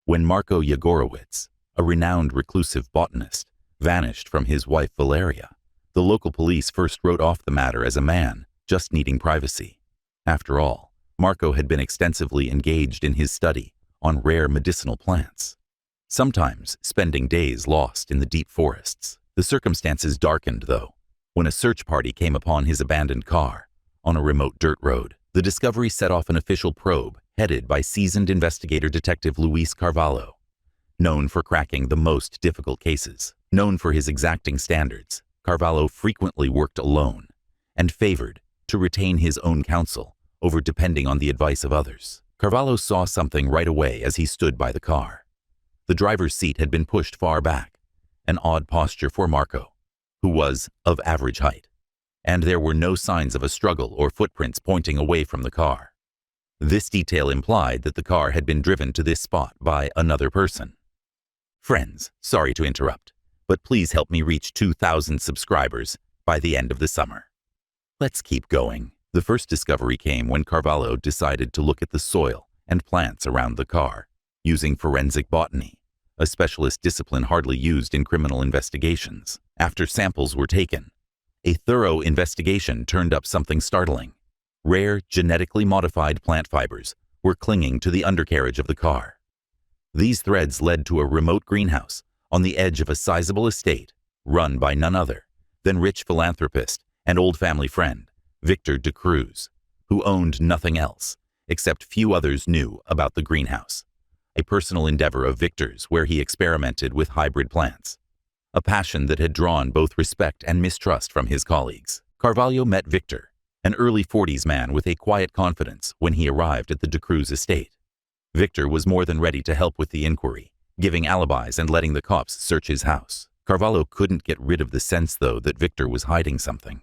When Marko Yegorowicz, a renowned reclusive botanist, vanished from his wife Valeria, the local police first wrote off the matter as a man just needing privacy. After all, Marko had been extensively engaged in his study on rare medicinal plants, sometimes spending days lost in the deep forests. The circumstances darkened, though, when a search party came upon his abandoned car on a remote dirt road. The discovery set off an official probe headed by seasoned investigator Detective Luis Carvalho, known for cracking the most difficult cases. Known for his exacting standards, Carvalho frequently worked alone and favored to retain his own counsel over depending on the advice of others. Carvalho saw something right away as he stood by the car. The driver's seat had been pushed far back, an odd posture for Marko, who was of average height, and there were no signs of a struggle or footprints pointing away from the car. This detail implied that the car had been driven to this spot by another person. Friends, sorry to interrupt, but please help me reach 2,000 subscribers by the end of the summer. Let's keep going. The first discovery came when Carvalho decided to look at the soil and plants around the car, using forensic botany, a specialist discipline hardly used in criminal investigations. After samples were taken, a thorough investigation turned up something startling. Rare, genetically modified plant fibers were clinging to the undercarriage of the car. These threads led to a remote greenhouse on the edge of a sizable estate run by none other than rich philanthropist and old family friend Victor de Cruz, who owned nothing else except few others knew about the greenhouse, a personal endeavor of Victor's where he experimented with hybrid plants, a passion that had drawn both respect and mistrust from his colleagues. Carvalho met Victor, an early 40s man with a quiet confidence, when he arrived at the de Cruz estate. Victor was more than ready to help with the inquiry, giving alibis and letting the cops search his house. Carvalho couldn't get rid of the sense, though, that Victor was hiding something.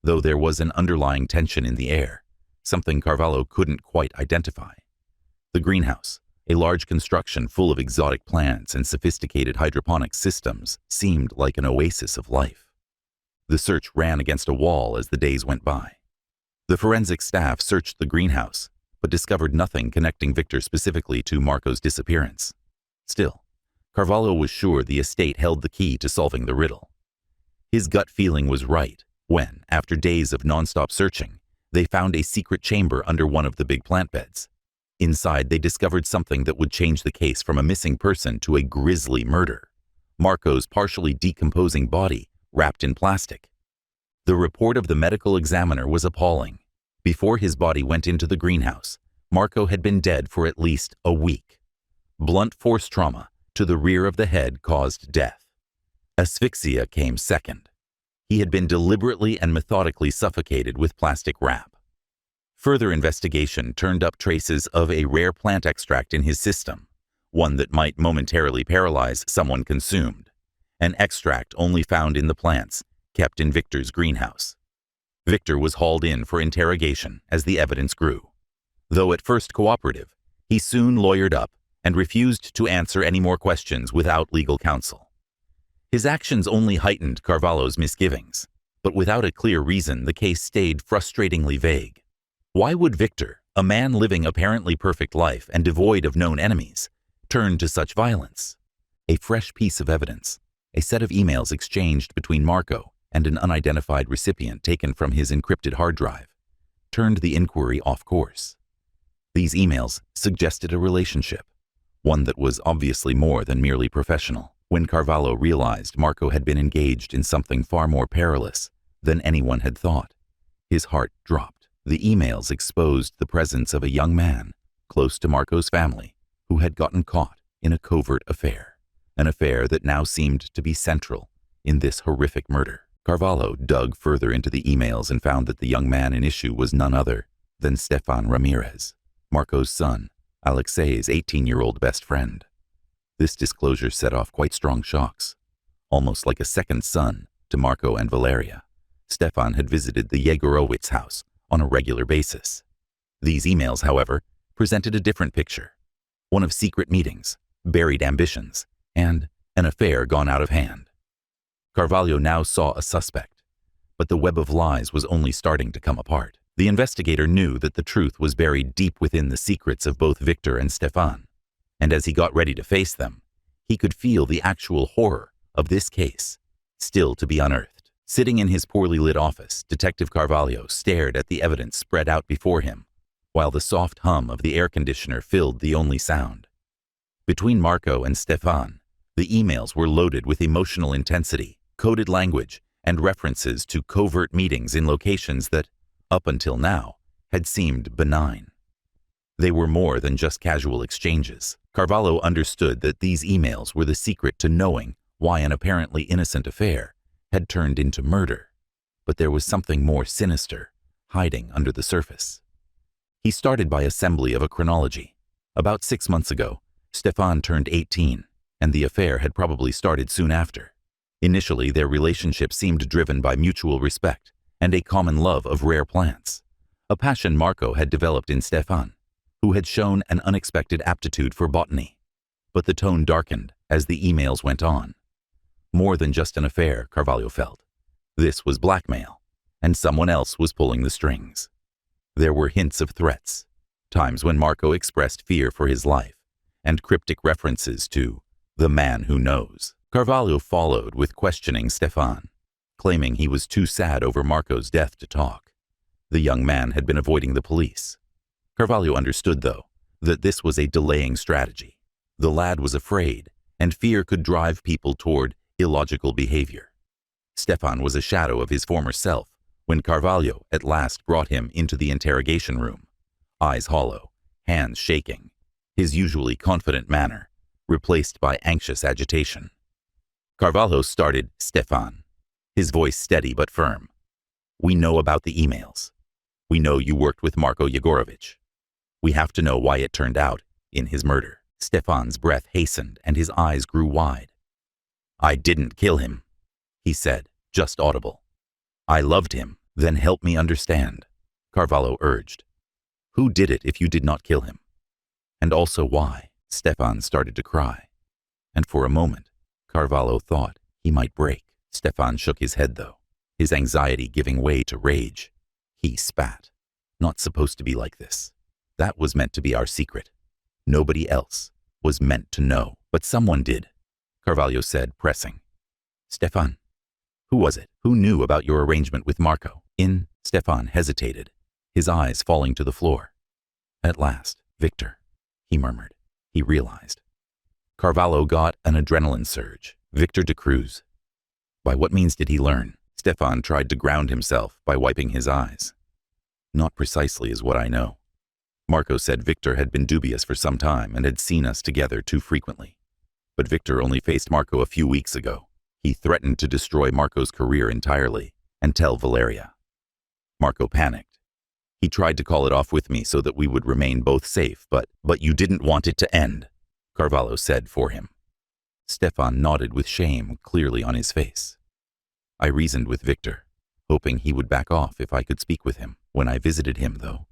Though there was an underlying tension in the air, something Carvalho couldn't quite identify. The greenhouse, a large construction full of exotic plants and sophisticated hydroponic systems, seemed like an oasis of life. The search ran against a wall as the days went by. The forensic staff searched the greenhouse, but discovered nothing connecting Victor specifically to Marko's disappearance. Still, Carvalho was sure the estate held the key to solving the riddle. His gut feeling was right when, after days of nonstop searching, they found a secret chamber under one of the big plant beds. Inside, they discovered something that would change the case from a missing person to a grisly murder: Marko's partially decomposing body wrapped in plastic. The report of the medical examiner was appalling. Before his body went into the greenhouse, Marko had been dead for at least a week. Blunt force trauma to the rear of the head caused death. Asphyxia came second. He had been deliberately and methodically suffocated with plastic wrap. Further investigation turned up traces of a rare plant extract in his system, one that might momentarily paralyze someone consumed, an extract only found in the plants kept in Victor's greenhouse. Victor was hauled in for interrogation as the evidence grew. Though at first cooperative, he soon lawyered up and refused to answer any more questions without legal counsel. His actions only heightened Carvalho's misgivings, but without a clear reason, the case stayed frustratingly vague. Why would Victor, a man living apparently perfect life and devoid of known enemies, turn to such violence? A fresh piece of evidence, a set of emails exchanged between Marko and an unidentified recipient taken from his encrypted hard drive, turned the inquiry off course. These emails suggested a relationship, one that was obviously more than merely professional. When Carvalho realized Marko had been engaged in something far more perilous than anyone had thought, his heart dropped. The emails exposed the presence of a young man close to Marko's family who had gotten caught in a covert affair, an affair that now seemed to be central in this horrific murder. Carvalho dug further into the emails and found that the young man in issue was none other than Stefan Ramirez, Marko's son, Alexei's 18-year-old best friend. This disclosure set off quite strong shocks. Almost like a second son to Marko and Valeria, Stefan had visited the Yegorowicz house on a regular basis. These emails, however, presented a different picture, one of secret meetings, buried ambitions, and an affair gone out of hand. Carvalho now saw a suspect, but the web of lies was only starting to come apart. The investigator knew that the truth was buried deep within the secrets of both Victor and Stefan, And as he got ready to face them, he could feel the actual horror of this case still to be unearthed. Sitting in his poorly lit office, Detective Carvalho stared at the evidence spread out before him, while the soft hum of the air conditioner filled the only sound. Between Marco and Stefan, the emails were loaded with emotional intensity, coded language, and references to covert meetings in locations that, up until now, had seemed benign. They were more than just casual exchanges. Carvalho understood that these emails were the secret to knowing why an apparently innocent affair had turned into murder. But there was something more sinister hiding under the surface. He started by assembly of a chronology. About 6 months ago, Stefan turned 18, and the affair had probably started soon after. Initially, their relationship seemed driven by mutual respect and a common love of rare plants, a passion Marco had developed in Stefan, who had shown an unexpected aptitude for botany. But the tone darkened as the emails went on. More than just an affair, Carvalho felt. This was blackmail, and someone else was pulling the strings. There were hints of threats, times when Marco expressed fear for his life, and cryptic references to the man who knows. Carvalho followed with questioning Stefan, claiming he was too sad over Marco's death to talk. The young man had been avoiding the police. Carvalho understood, though, that this was a delaying strategy. The lad was afraid, and fear could drive people toward illogical behavior. Stefan was a shadow of his former self when Carvalho at last brought him into the interrogation room, eyes hollow, hands shaking, his usually confident manner replaced by anxious agitation. Carvalho started Stefan, his voice steady but firm. "We know about the emails. We know you worked with Marko Yegorovich. We have to know why it turned out in his murder." Stefan's breath hastened and his eyes grew wide. "I didn't kill him," he said, just audible. "I loved him. Then help me understand," Carvalho urged. "Who did it if you did not kill him? And also why?" Stefan started to cry, and for a moment, Carvalho thought he might break. Stefan shook his head, though, his anxiety giving way to rage. He spat. "Not supposed to be like this. That was meant to be our secret. Nobody else was meant to know, but someone did," Carvalho said, pressing. "Stefan, who was it? Who knew about your arrangement with Marco?" Stefan hesitated, his eyes falling to the floor. "At last, Victor," he murmured. He realized. Carvalho got an adrenaline surge. Victor de Cruz. By what means did he learn? Stefan tried to ground himself by wiping his eyes. "Not precisely is what I know. Marco said Victor had been dubious for some time and had seen us together too frequently. But Victor only faced Marco a few weeks ago. He threatened to destroy Marco's career entirely and tell Valeria. Marco panicked. He tried to call it off with me so that we would remain both safe, but you didn't want it to end," Carvalho said for him. Stefan nodded with shame clearly on his face. "I reasoned with Victor, hoping he would back off if I could speak with him. When I visited him, though,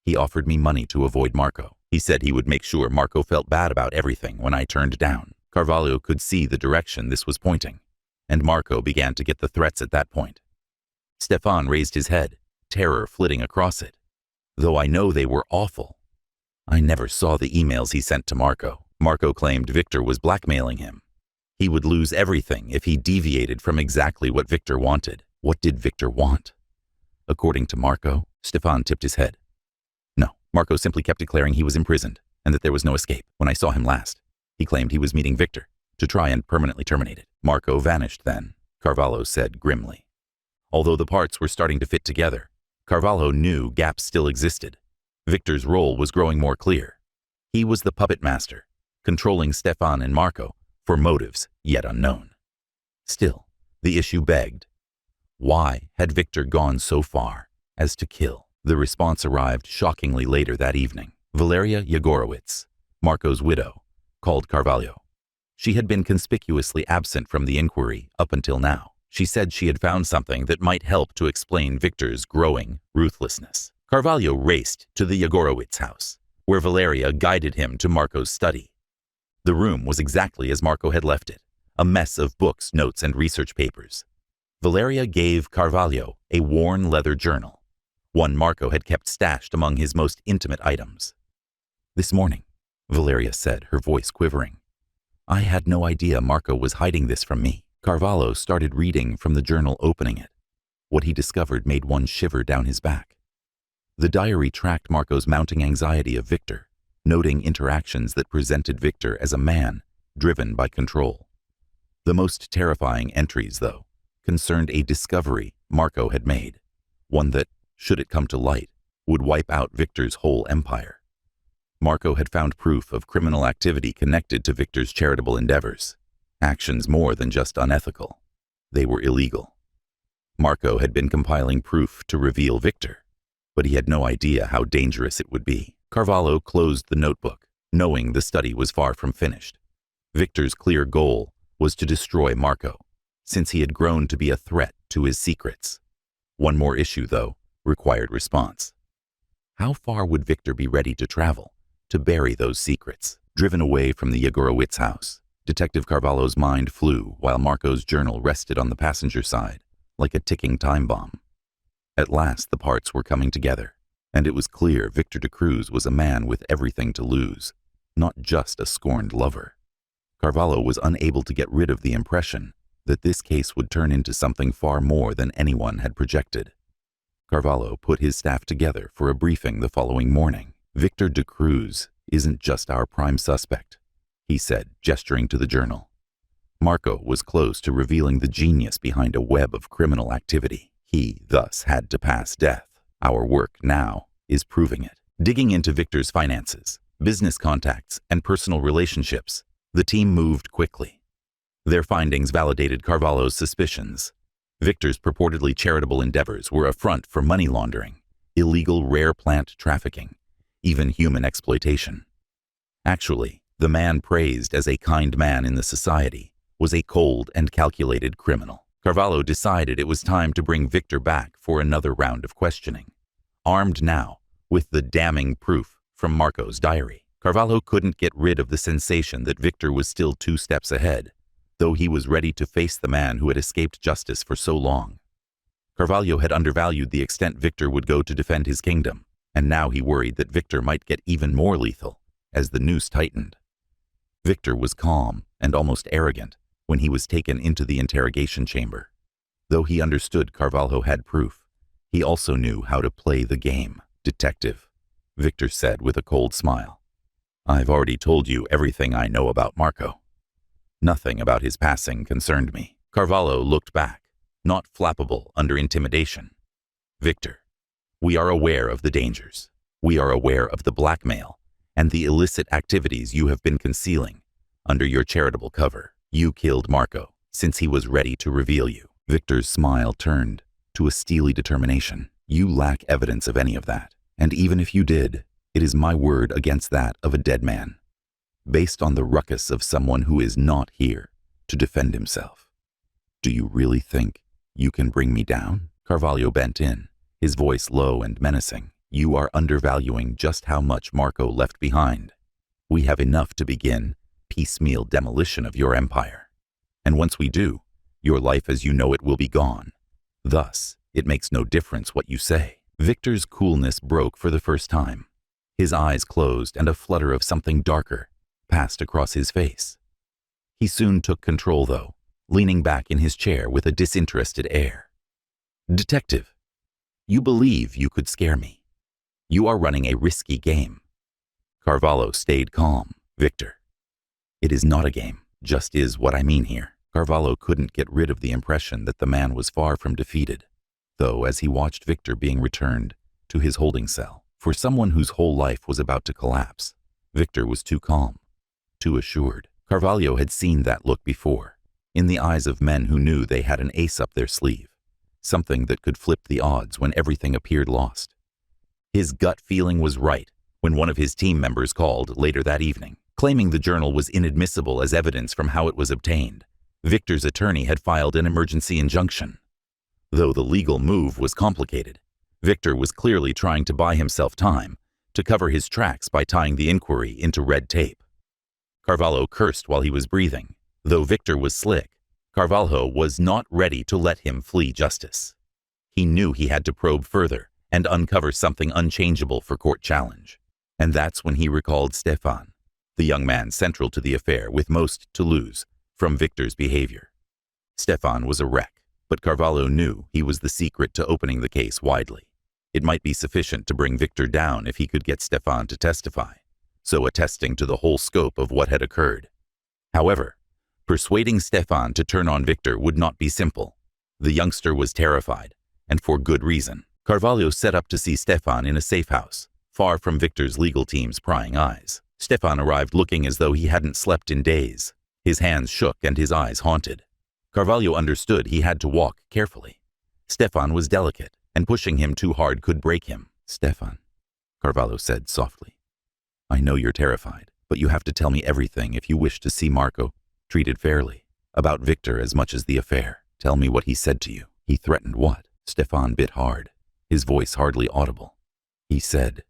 he offered me money to avoid Marco. He said he would make sure Marco felt bad about everything when I turned down." Carvalho could see the direction this was pointing, and Marco began to get the threats at that point. Stefan raised his head, terror flitting across it. "Though I know they were awful. I never saw the emails he sent to Marco. Marco claimed Victor was blackmailing him. He would lose everything if he deviated from exactly what Victor wanted." What did Victor want? According to Marco, Stefan tipped his head. "No, Marco simply kept declaring he was imprisoned and that there was no escape. When I saw him last, he claimed he was meeting Victor to try and permanently terminate it." "Marco vanished then," Carvalho said grimly. Although the parts were starting to fit together, Carvalho knew gaps still existed. Victor's role was growing more clear. He was the puppet master, controlling Stefan and Marco for motives yet unknown. Still, the issue begged. Why had Victor gone so far as to kill? The response arrived shockingly later that evening. Valeria Yegorowicz, Marco's widow, called Carvalho. She had been conspicuously absent from the inquiry up until now. She said she had found something that might help to explain Victor's growing ruthlessness. Carvalho raced to the Yegorowicz house, where Valeria guided him to Marco's study. The room was exactly as Marco had left it, a mess of books, notes, and research papers. Valeria gave Carvalho a worn leather journal, one Marco had kept stashed among his most intimate items. "This morning, Valeria said, her voice quivering. I had no idea Marco was hiding this from me. Carvalho started reading from the journal, opening it. What he discovered made one shiver down his back. The diary tracked Marco's mounting anxiety of Victor, noting interactions that presented Victor as a man driven by control. The most terrifying entries, though, concerned a discovery Marco had made, one that, should it come to light, would wipe out Victor's whole empire. Marco had found proof of criminal activity connected to Victor's charitable endeavors, actions more than just unethical. They were illegal. Marco had been compiling proof to reveal Victor, but he had no idea how dangerous it would be. Carvalho closed the notebook, knowing the study was far from finished. Victor's clear goal was to destroy Marco, since he had grown to be a threat to his secrets. One more issue, though, required response. How far would Victor be ready to travel to bury those secrets? Driven away from the Yegorowitz house, Detective Carvalho's mind flew while Marco's journal rested on the passenger side, like a ticking time bomb. At last the parts were coming together, and it was clear Victor de Cruz was a man with everything to lose, not just a scorned lover. Carvalho was unable to get rid of the impression that this case would turn into something far more than anyone had projected. Carvalho put his staff together for a briefing the following morning. Victor de Cruz isn't just our prime suspect, he said, gesturing to the journal. Marco was close to revealing the genius behind a web of criminal activity. He thus had to pass death. Our work now is proving it. Digging into Victor's finances, business contacts, and personal relationships, the team moved quickly. Their findings validated Carvalho's suspicions. Victor's purportedly charitable endeavors were a front for money laundering, illegal rare plant trafficking, even human exploitation. Actually, the man praised as a kind man in the society was a cold and calculated criminal. Carvalho decided it was time to bring Victor back for another round of questioning. Armed now with the damning proof from Marco's diary, Carvalho couldn't get rid of the sensation that Victor was still 2 steps ahead, though he was ready to face the man who had escaped justice for so long. Carvalho had undervalued the extent Victor would go to defend his kingdom, and now he worried that Victor might get even more lethal as the noose tightened. Victor was calm and almost arrogant when he was taken into the interrogation chamber. Though he understood Carvalho had proof, he also knew how to play the game. Detective, Victor said with a cold smile. I've already told you everything I know about Marco. Nothing about his passing concerned me. Carvalho looked back, not flappable under intimidation. Victor, we are aware of the dangers. We are aware of the blackmail and the illicit activities you have been concealing under your charitable cover. You killed Marco since he was ready to reveal you. Victor's smile turned to a steely determination. You lack evidence of any of that, and even if you did, it is my word against that of a dead man, based on the ruckus of someone who is not here to defend himself. Do you really think you can bring me down? Carvalho bent in, his voice low and menacing. You are undervaluing just how much Marco left behind. We have enough to begin piecemeal demolition of your empire. And once we do, your life as you know it will be gone. Thus, it makes no difference what you say. Victor's coolness broke for the first time. His eyes closed and a flutter of something darker passed across his face. He soon took control, though, leaning back in his chair with a disinterested air. Detective, you believe you could scare me. You are running a risky game. Carvalho stayed calm. Victor, it is not a game, just is what I mean here. Carvalho couldn't get rid of the impression that the man was far from defeated, though as he watched Victor being returned to his holding cell. For someone whose whole life was about to collapse, Victor was too calm, too assured. Carvalho had seen that look before, in the eyes of men who knew they had an ace up their sleeve, something that could flip the odds when everything appeared lost. His gut feeling was right when one of his team members called later that evening, claiming the journal was inadmissible as evidence from how it was obtained. Victor's attorney had filed an emergency injunction. Though the legal move was complicated, Victor was clearly trying to buy himself time to cover his tracks by tying the inquiry into red tape. Carvalho cursed while he was breathing. Though Victor was slick, Carvalho was not ready to let him flee justice. He knew he had to probe further and uncover something unchangeable for court challenge. And that's when he recalled Stefan, the young man central to the affair with most to lose from Victor's behavior. Stefan was a wreck, but Carvalho knew he was the secret to opening the case widely. It might be sufficient to bring Victor down if he could get Stefan to testify, so attesting to the whole scope of what had occurred. However, persuading Stefan to turn on Victor would not be simple. The youngster was terrified, and for good reason. Carvalho set up to see Stefan in a safe house, far from Victor's legal team's prying eyes. Stefan arrived looking as though he hadn't slept in days. His hands shook and his eyes haunted. Carvalho understood he had to walk carefully. Stefan was delicate, and pushing him too hard could break him. "Stefan," Carvalho said softly, "I know you're terrified, but you have to tell me everything if you wish to see Marco treated fairly. About Victor as much as the affair. Tell me what he said to you." "He threatened what?" Stefan bit hard, his voice hardly audible. He said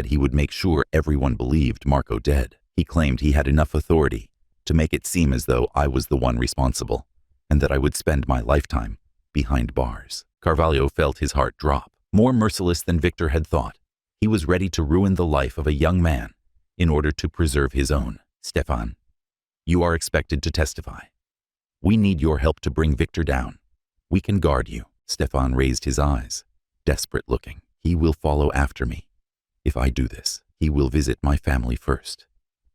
he would make sure everyone believed Marco dead. He claimed he had enough authority to make it seem as though I was the one responsible, and that I would spend my lifetime behind bars." Carvalho felt his heart drop. More merciless than Victor had thought, he was ready to ruin the life of a young man in order to preserve his own. "Stefan, you are expected to testify. We need your help to bring Victor down. We can guard you." Stefan raised his eyes, desperate looking. "He will follow after me. If I do this, he will visit my family first.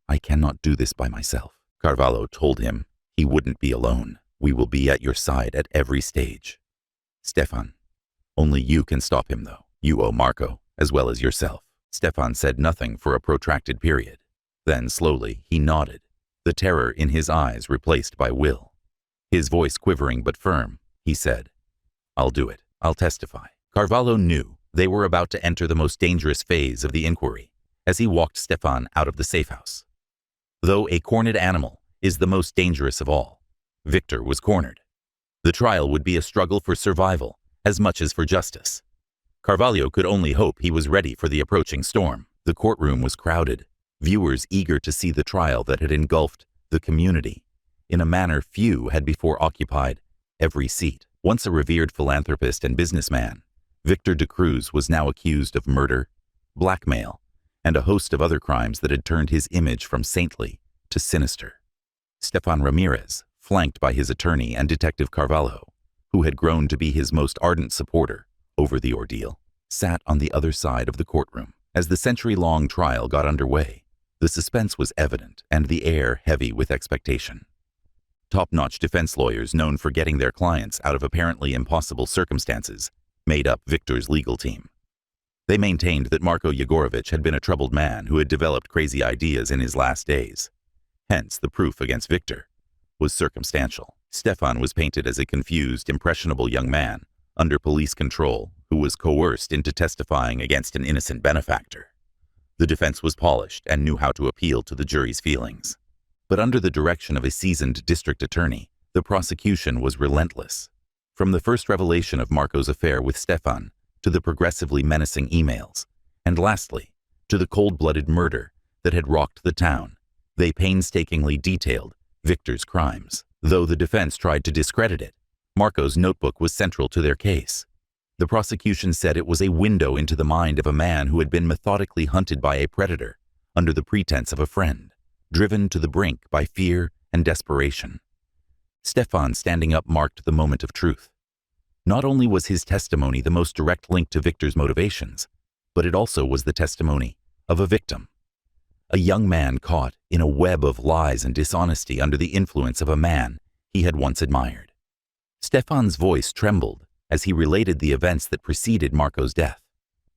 I cannot do this by myself." Carvalho told him he wouldn't be alone. "We will be at your side at every stage. Stefan, only you can stop him though. You owe Marco, as well as yourself." Stefan said nothing for a protracted period. Then slowly he nodded, the terror in his eyes replaced by will. His voice quivering but firm, he said, "I'll do it. I'll testify." Carvalho knew they were about to enter the most dangerous phase of the inquiry as he walked Stefan out of the safe house. Though a cornered animal is the most dangerous of all, Victor was cornered. The trial would be a struggle for survival as much as for justice. Carvalho could only hope he was ready for the approaching storm. The courtroom was crowded, viewers eager to see the trial that had engulfed the community in a manner few had before occupied every seat. Once a revered philanthropist and businessman, Victor de Cruz was now accused of murder, blackmail, and a host of other crimes that had turned his image from saintly to sinister. Stefan Ramirez, flanked by his attorney and Detective Carvalho, who had grown to be his most ardent supporter over the ordeal, sat on the other side of the courtroom. As the century-long trial got underway, the suspense was evident and the air heavy with expectation. Top-notch defense lawyers known for getting their clients out of apparently impossible circumstances made up Victor's legal team. They maintained that Marko Yegorovich had been a troubled man who had developed crazy ideas in his last days. Hence, the proof against Victor was circumstantial. Stefan was painted as a confused, impressionable young man under police control who was coerced into testifying against an innocent benefactor. The defense was polished and knew how to appeal to the jury's feelings. But under the direction of a seasoned district attorney, the prosecution was relentless. From the first revelation of Marco's affair with Stefan to the progressively menacing emails, and lastly, to the cold-blooded murder that had rocked the town, they painstakingly detailed Victor's crimes. Though the defense tried to discredit it, Marco's notebook was central to their case. The prosecution said it was a window into the mind of a man who had been methodically hunted by a predator under the pretense of a friend, driven to the brink by fear and desperation. Stefan standing up marked the moment of truth. Not only was his testimony the most direct link to Victor's motivations, but it also was the testimony of a victim. A young man caught in a web of lies and dishonesty under the influence of a man he had once admired. Stefan's voice trembled as he related the events that preceded Marco's death.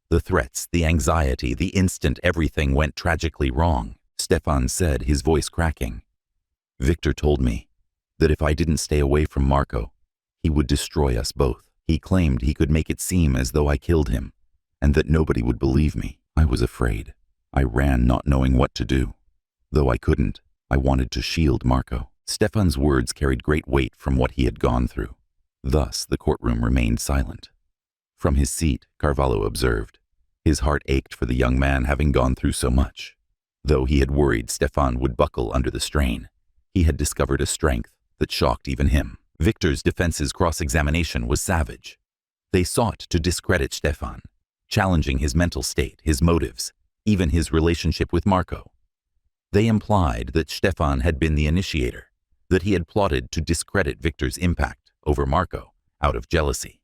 The threats, the anxiety, the instant everything went tragically wrong. Stefan said, his voice cracking, "Victor told me that if I didn't stay away from Marco, he would destroy us both. He claimed he could make it seem as though I killed him, and that nobody would believe me. I was afraid. I ran not knowing what to do. Though I couldn't, I wanted to shield Marco." Stefan's words carried great weight from what he had gone through. Thus, the courtroom remained silent. From his seat, Carvalho observed. His heart ached for the young man having gone through so much. Though he had worried Stefan would buckle under the strain, he had discovered a strength that shocked even him. Victor's defense's cross-examination was savage. They sought to discredit Stefan, challenging his mental state, his motives, even his relationship with Marco. They implied that Stefan had been the initiator, that he had plotted to discredit Victor's impact over Marco out of jealousy.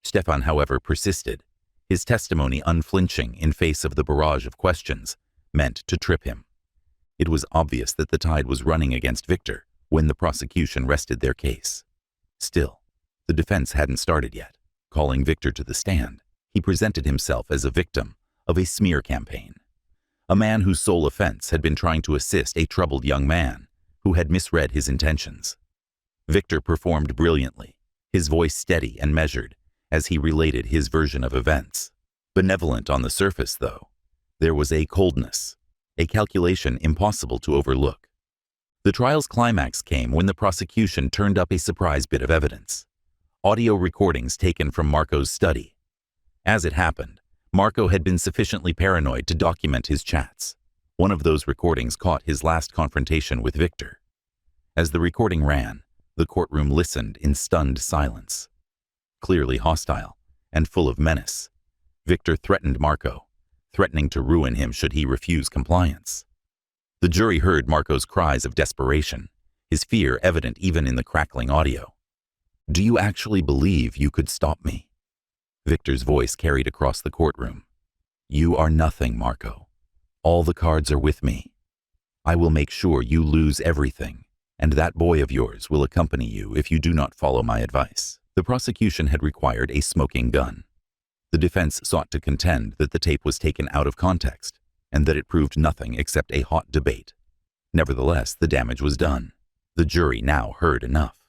Stefan, however, persisted, his testimony unflinching in face of the barrage of questions meant to trip him. It was obvious that the tide was running against Victor when the prosecution rested their case. Still, the defense hadn't started yet. Calling Victor to the stand, he presented himself as a victim of a smear campaign. A man whose sole offense had been trying to assist a troubled young man who had misread his intentions. Victor performed brilliantly, his voice steady and measured as he related his version of events. Benevolent on the surface, though, there was a coldness, a calculation impossible to overlook. The trial's climax came when the prosecution turned up a surprise bit of evidence: audio recordings taken from Marco's study. As it happened, Marco had been sufficiently paranoid to document his chats. One of those recordings caught his last confrontation with Victor. As the recording ran, the courtroom listened in stunned silence. Clearly hostile and full of menace, Victor threatened Marco, threatening to ruin him should he refuse compliance. The jury heard Marco's cries of desperation, his fear evident even in the crackling audio. "Do you actually believe you could stop me?" Victor's voice carried across the courtroom. "You are nothing, Marco. All the cards are with me. I will make sure you lose everything, and that boy of yours will accompany you if you do not follow my advice." The prosecution had required a smoking gun. The defense sought to contend that the tape was taken out of context and that it proved nothing except a hot debate. Nevertheless, the damage was done. The jury now heard enough.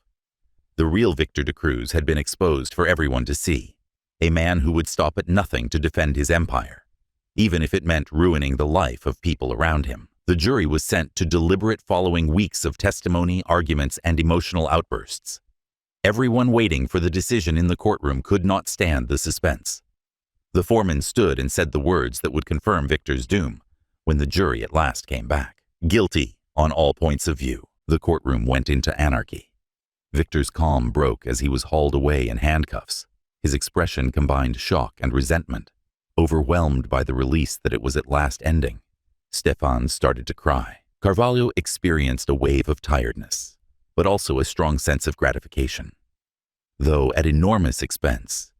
The real Victor de Cruz had been exposed for everyone to see. A man who would stop at nothing to defend his empire, even if it meant ruining the life of people around him. The jury was sent to deliberate following weeks of testimony, arguments, and emotional outbursts. Everyone waiting for the decision in the courtroom could not stand the suspense. The foreman stood and said the words that would confirm Victor's doom when the jury at last came back. Guilty on all points of view. The courtroom went into anarchy. Victor's calm broke as he was hauled away in handcuffs. His expression combined shock and resentment. Overwhelmed by the release that it was at last ending, Stefan started to cry. Carvalho experienced a wave of tiredness, but also a strong sense of gratification. Though at enormous expense,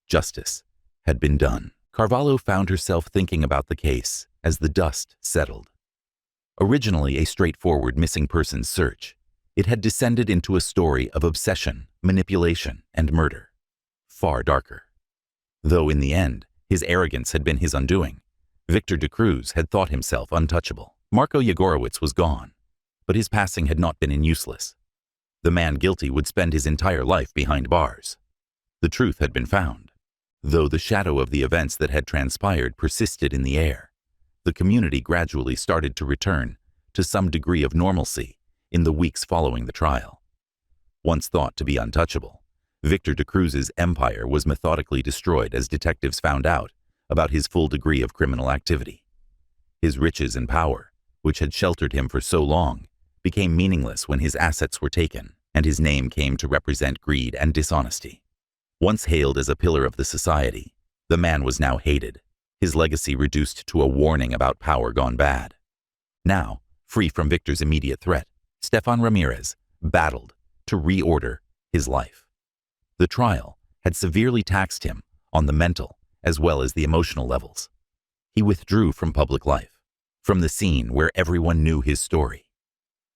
justice had been done. Carvalho found herself thinking about the case as the dust settled. Originally a straightforward missing persons search, it had descended into a story of obsession, manipulation, and murder. Far darker. Though in the end, his arrogance had been his undoing, Victor de Cruz had thought himself untouchable. Marco Yegorowicz was gone, but his passing had not been useless. The man guilty would spend his entire life behind bars. The truth had been found. Though the shadow of the events that had transpired persisted in the air, the community gradually started to return to some degree of normalcy in the weeks following the trial. Once thought to be untouchable, Victor de Cruz's empire was methodically destroyed as detectives found out about his full degree of criminal activity. His riches and power, which had sheltered him for so long, became meaningless when his assets were taken, and his name came to represent greed and dishonesty. Once hailed as a pillar of the society, the man was now hated, his legacy reduced to a warning about power gone bad. Now, free from Victor's immediate threat, Stefan Ramirez battled to reorder his life. The trial had severely taxed him on the mental as well as the emotional levels. He withdrew from public life, from the scene where everyone knew his story.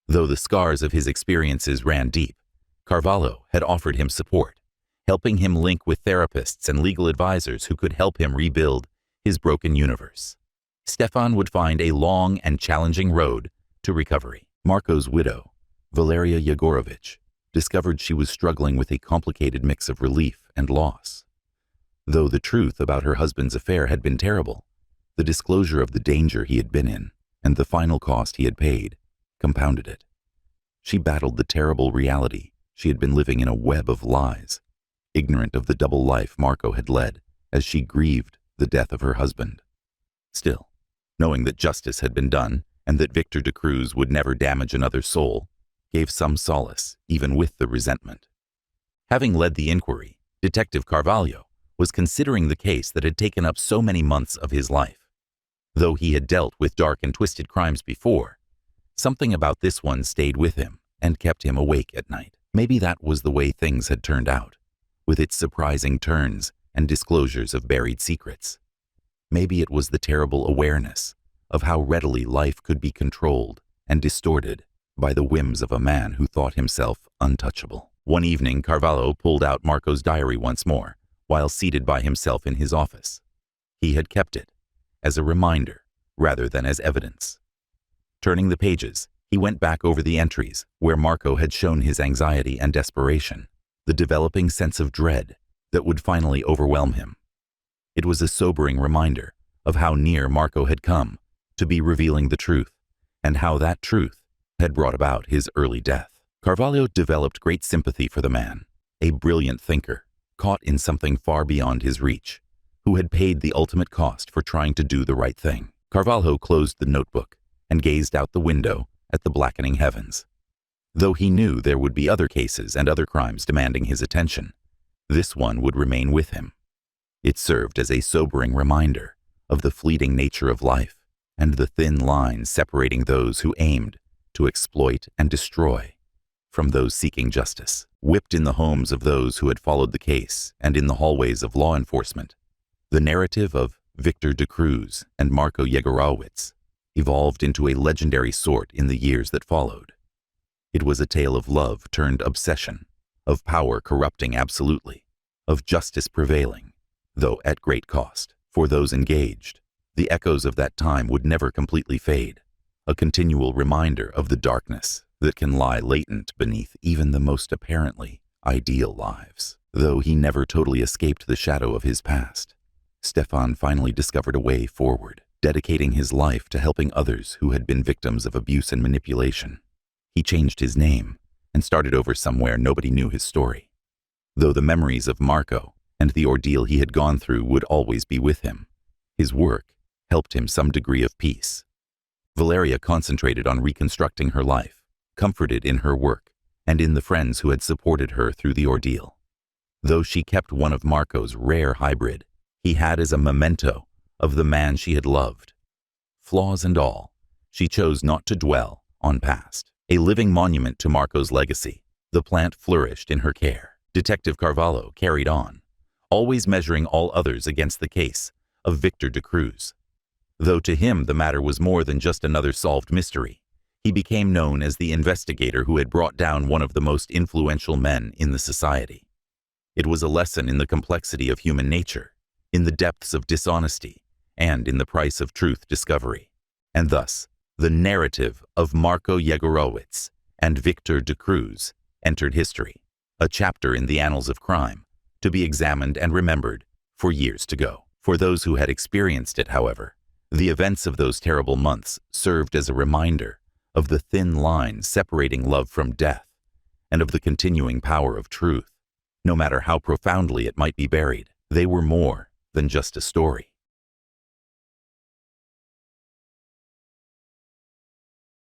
Though the scars of his experiences ran deep, Carvalho had offered him support, helping him link with therapists and legal advisors who could help him rebuild his broken universe. Stefan would find a long and challenging road to recovery. Marco's widow, Valeria Yegorowicz, discovered she was struggling with a complicated mix of relief and loss. Though the truth about her husband's affair had been terrible, the disclosure of the danger he had been in and the final cost he had paid compounded it. She battled the terrible reality she had been living in a web of lies, ignorant of the double life Marco had led as she grieved the death of her husband. Still, knowing that justice had been done and that Victor de Cruz would never damage another soul, gave some solace, even with the resentment. Having led the inquiry, Detective Carvalho was considering the case that had taken up so many months of his life. Though he had dealt with dark and twisted crimes before, Something about this one stayed with him and kept him awake at night. Maybe that was the way things had turned out, with its surprising turns and disclosures of buried secrets. Maybe it was the terrible awareness of how readily life could be controlled and distorted by the whims of a man who thought himself untouchable. One evening, Carvalho pulled out Marco's diary once more, while seated by himself in his office. He had kept it as a reminder rather than as evidence. Turning the pages, he went back over the entries where Marco had shown his anxiety and desperation, the developing sense of dread that would finally overwhelm him. It was a sobering reminder of how near Marco had come to be revealing the truth, and how that truth had brought about his early death. Carvalho developed great sympathy for the man, a brilliant thinker, caught in something far beyond his reach, who had paid the ultimate cost for trying to do the right thing. Carvalho closed the notebook and gazed out the window at the blackening heavens. Though he knew there would be other cases and other crimes demanding his attention, this one would remain with him. It served as a sobering reminder of the fleeting nature of life and the thin lines separating those who aimed to exploit and destroy from those seeking justice. Whipped in the homes of those who had followed the case and in the hallways of law enforcement, the narrative of Victor de Cruz and Marco Yegorowicz evolved into a legendary sort in the years that followed. It was a tale of love turned obsession, of power corrupting absolutely, of justice prevailing, though at great cost. For those engaged, the echoes of that time would never completely fade, a continual reminder of the darkness that can lie latent beneath even the most apparently ideal lives. Though he never totally escaped the shadow of his past, Stefan finally discovered a way forward, dedicating his life to helping others who had been victims of abuse and manipulation. He changed his name and started over somewhere nobody knew his story, though the memories of Marco and the ordeal he had gone through would always be with him. His work helped him some degree of peace. Valeria concentrated on reconstructing her life, comforted in her work and in the friends who had supported her through the ordeal. Though she kept one of Marco's rare hybrid he had as a memento of the man she had loved. Flaws and all, she chose not to dwell on past. A living monument to Marco's legacy, the plant flourished in her care. Detective Carvalho carried on, always measuring all others against the case of Victor de Cruz. Though to him the matter was more than just another solved mystery, he became known as the investigator who had brought down one of the most influential men in the society. It was a lesson in the complexity of human nature, in the depths of dishonesty, and in the price of truth discovery. And thus, the narrative of Marco Yegorowicz and Victor de Cruz entered history, a chapter in the annals of crime, to be examined and remembered for years to go. For those who had experienced it, however, the events of those terrible months served as a reminder of the thin line separating love from death, and of the continuing power of truth. No matter how profoundly it might be buried, they were more than just a story.